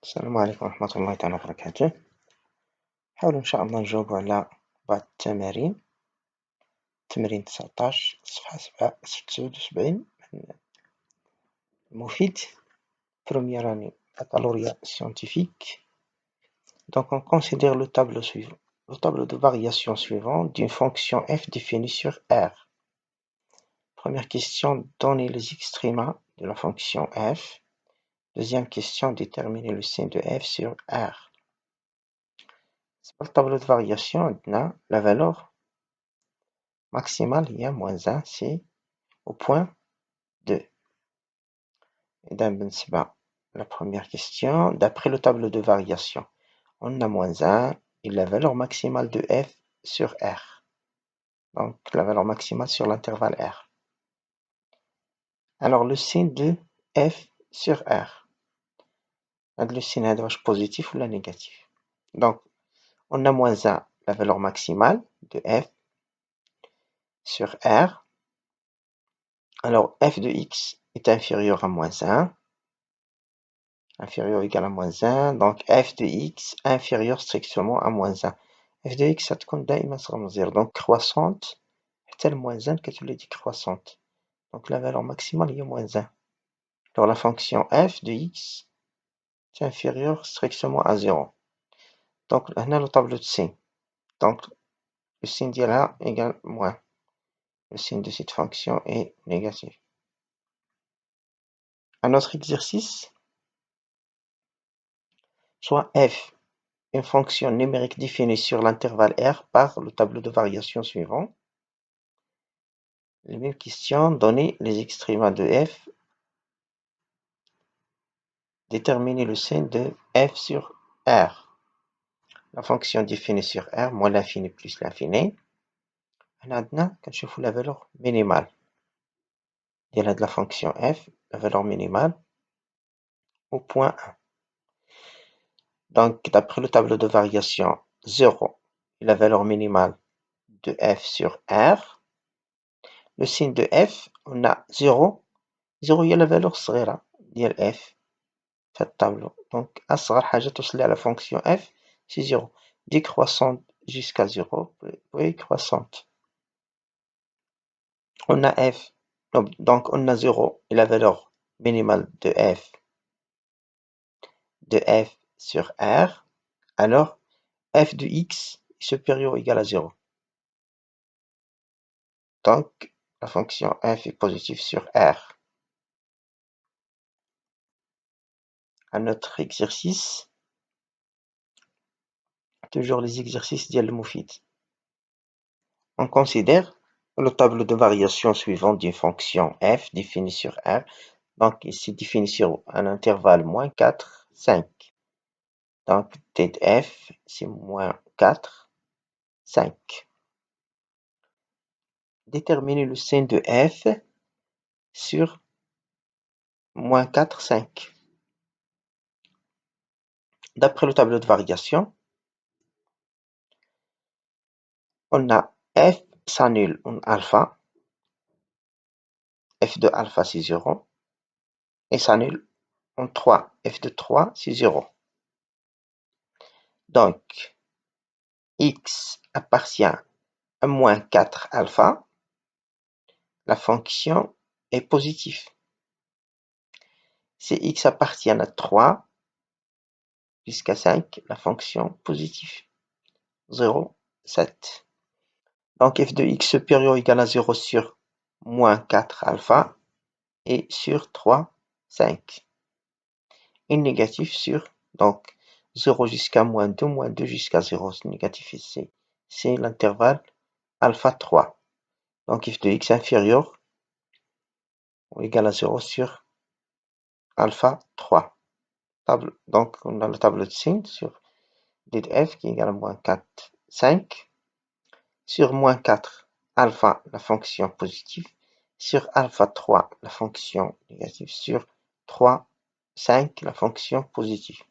السلام عليكم ورحمة الله تعالى وبركاته. نحاول إن شاء الله نجاوب على بعض التمارين. تمرين 19 صفحة 79 من مفيد première année baccalauréat scientifique. Donc on considère le tableau suivant, le tableau de variation suivant d'une fonction f définie sur R. Première question, donner les extrémas de la fonction f. Deuxième question, déterminer le signe de f sur R. Pour le tableau de variation, on a la valeur maximale, il y a moins 1, c'est au point 2. Et la première question, d'après le tableau de variation, on a moins 1 et la valeur maximale de f sur R. Donc la valeur maximale sur l'intervalle R. Alors le signe de f sur R. Le signe est positif ou négatif. Donc on a moins 1, la valeur maximale de f sur R. Alors f de x est inférieur à moins 1. Inférieur ou égal à moins 1, donc f de x inférieur strictement à moins 1. f de x هتكون دائما صغر 0, donc croissante حتى moins 1 كتولي décroissante. Donc la valeur maximale est moins 1. Alors la fonction f de x est inférieure strictement à 0. Donc هنا le tableau de signe. Donc le signe ديالها égale moins. Le signe de cette fonction est négatif. Un autre exercice, soit f, une fonction numérique définie sur l'intervalle R par le tableau de variation suivant. Les mêmes questions, donner les extrémas de f, déterminer le signe de f sur R. La fonction définie sur R, moins l'infini plus l'infini. Maintenant, كنشوفوا la valeur minimale de la fonction f, la valeur minimale au point 1. Donc, d'après le tableau de variation, 0 est la valeur minimale de f sur R. Le signe de f, on a 0. 0 هي la valeur صغيرة ديال f في الtableau. Donc, أصغر حاجة توصل à la fonction f, c'est 0. Décroissante jusqu'à 0, puis croissante. On a f, donc on a 0 et la valeur minimale de f sur R. Alors, f de x est supérieur ou égal à 0. Donc, la fonction f est positive sur R. Un autre exercice, toujours les exercices ديال المفيد. On considère le tableau de variation suivant d'une fonction f définie sur R. Donc ici défini sur un intervalle moins 4, 5. Donc t de f c'est moins 4, 5. Déterminer le signe de f sur moins 4, 5. D'après le tableau de variation, on a f s'annule en alpha, f de alpha c'est 0, et s'annule en 3, f de 3 c'est 0. Donc x appartient à moins 4 alpha, la fonction est positive. Si x appartient à 3 jusqu'à 5, la fonction positive. 0, 7. Donc f de x supérieur ou égal à 0 sur moins 4 alpha et sur 3, 5. Et négatif sur, donc 0 jusqu'à moins 2 jusqu'à 0, c'est négatif ici. C'est l'intervalle alpha 3. Donc f de x inférieur ou égal à 0 sur alpha 3. Donc on a le tableau de signe sur d de f qui est égal à moins 4, 5. Sur moins 4, alpha, la fonction positive. Sur alpha 3, la fonction négative. Sur 3, 5, la fonction positive.